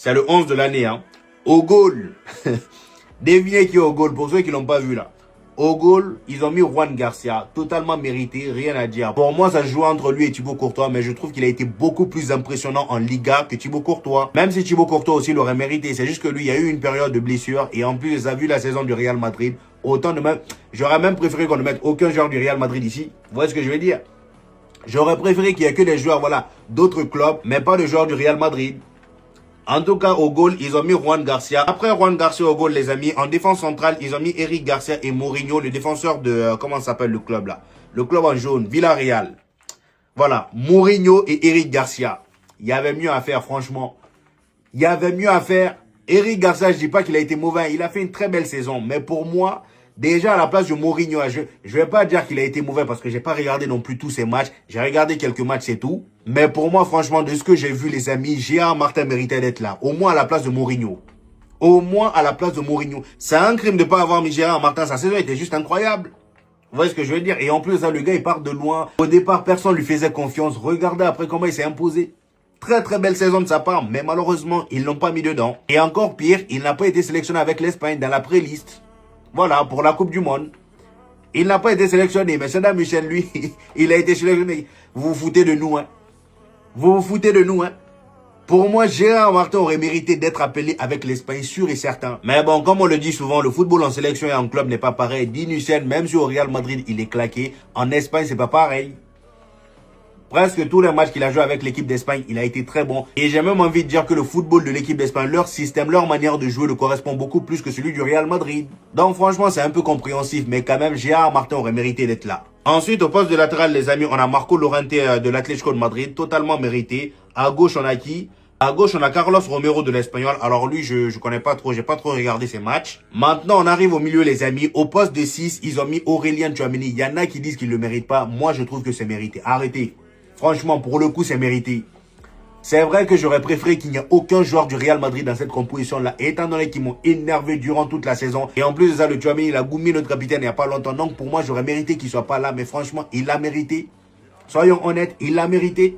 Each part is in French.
C'est le 11 de l'année. Hein. Au goal. Devinez qui est au goal pour ceux qui l'ont pas vu là. Au goal, ils ont mis Juan Garcia, totalement mérité, rien à dire. Pour moi, ça se joue entre lui et Thibaut Courtois, mais je trouve qu'il a été beaucoup plus impressionnant en Liga que Thibaut Courtois. Même si Thibaut Courtois aussi l'aurait mérité, c'est juste que lui, il y a eu une période de blessure et en plus, il a vu la saison du Real Madrid. Autant de même, j'aurais même préféré qu'on ne mette aucun joueur du Real Madrid ici. Vous voyez ce que je veux dire? J'aurais préféré qu'il y ait que des joueurs, voilà, d'autres clubs, mais pas de joueurs du Real Madrid. En tout cas, au goal, ils ont mis Juan Garcia. Après Juan Garcia au goal, les amis, en défense centrale, ils ont mis Eric Garcia et Mourinho, le défenseur de... comment s'appelle le club là? Le club en jaune, Villarreal. Voilà, Mourinho et Eric Garcia. Il y avait mieux à faire, franchement. Il y avait mieux à faire. Eric Garcia, je dis pas qu'il a été mauvais. Il a fait une très belle saison. Mais pour moi, déjà à la place de Mourinho, je vais pas dire qu'il a été mauvais parce que j'ai pas regardé non plus tous ses matchs. J'ai regardé quelques matchs, c'est tout. Mais pour moi, franchement, de ce que j'ai vu, les amis, Gérard Martin méritait d'être là. Au moins à la place de Mourinho. Au moins à la place de Mourinho. C'est un crime de pas avoir mis Gérard Martin. Sa saison était juste incroyable. Vous voyez ce que je veux dire? Et en plus, là, le gars, il part de loin. Au départ, personne lui faisait confiance. Regardez après comment il s'est imposé. Très très belle saison de sa part, mais malheureusement, ils l'ont pas mis dedans. Et encore pire, il n'a pas été sélectionné avec l'Espagne dans la pré-liste. Voilà, pour la Coupe du Monde. Il n'a pas été sélectionné, mais Saddam Michel, lui, il a été sélectionné. Vous vous foutez de nous, hein. Vous vous foutez de nous, hein. Pour moi, Gérard Martin aurait mérité d'être appelé avec l'Espagne, sûr et certain. Mais bon, comme on le dit souvent, le football en sélection et en club n'est pas pareil. Dinushen, même si au Real Madrid, il est claqué, en Espagne, c'est pas pareil. Presque tous les matchs qu'il a joué avec l'équipe d'Espagne, il a été très bon. Et j'ai même envie de dire que le football de l'équipe d'Espagne, leur système, leur manière de jouer le correspond beaucoup plus que celui du Real Madrid. Donc franchement, c'est un peu compréhensif, mais quand même, Gérard Martin aurait mérité d'être là. Ensuite, au poste de latéral, les amis, on a Marco Llorente de l'Atlético de Madrid, totalement mérité. À gauche, on a qui? À gauche, on a Carlos Romero de l'Espagnol. Alors lui, je connais pas trop, j'ai pas trop regardé ses matchs. Maintenant, on arrive au milieu, les amis. Au poste de 6, ils ont mis Aurélien Tchouaméni. Il y en a qui disent qu'il le mérite pas. Moi, je trouve que c'est mérité. Arrêtez. Franchement, pour le coup, c'est mérité. C'est vrai que j'aurais préféré qu'il n'y ait aucun joueur du Real Madrid dans cette composition-là, étant donné qu'ils m'ont énervé durant toute la saison. Et en plus de ça, le Tchouaméni, il a goumé notre capitaine il n'y a pas longtemps. Donc pour moi, j'aurais mérité qu'il soit pas là. Mais franchement, il l'a mérité. Soyons honnêtes, il l'a mérité.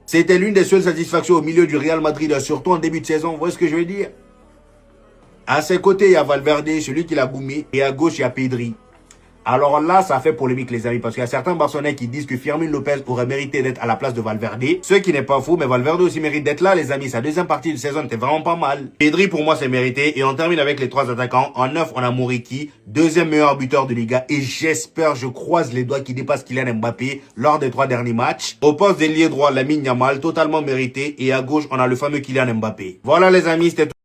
C'était l'une des seules satisfactions au milieu du Real Madrid, surtout en début de saison. Vous voyez ce que je veux dire? À ses côtés, il y a Valverde, celui qui l'a goumé. Et à gauche, il y a Pedri. Alors là, ça fait polémique, les amis, parce qu'il y a certains Barcelonais qui disent que Fermín López aurait mérité d'être à la place de Valverde. Ce qui n'est pas faux, mais Valverde aussi mérite d'être là, les amis. Sa deuxième partie de saison était vraiment pas mal. Pedri, pour moi, c'est mérité. Et on termine avec les trois attaquants. En 9, on a Muriqi, deuxième meilleur buteur de Liga. Et j'espère, je croise les doigts qu'il dépasse Kylian Mbappé lors des 3 derniers matchs. Au poste d'ailier droit, Lamine Yamal, totalement mérité. Et à gauche, on a le fameux Kylian Mbappé. Voilà, les amis, c'était tout.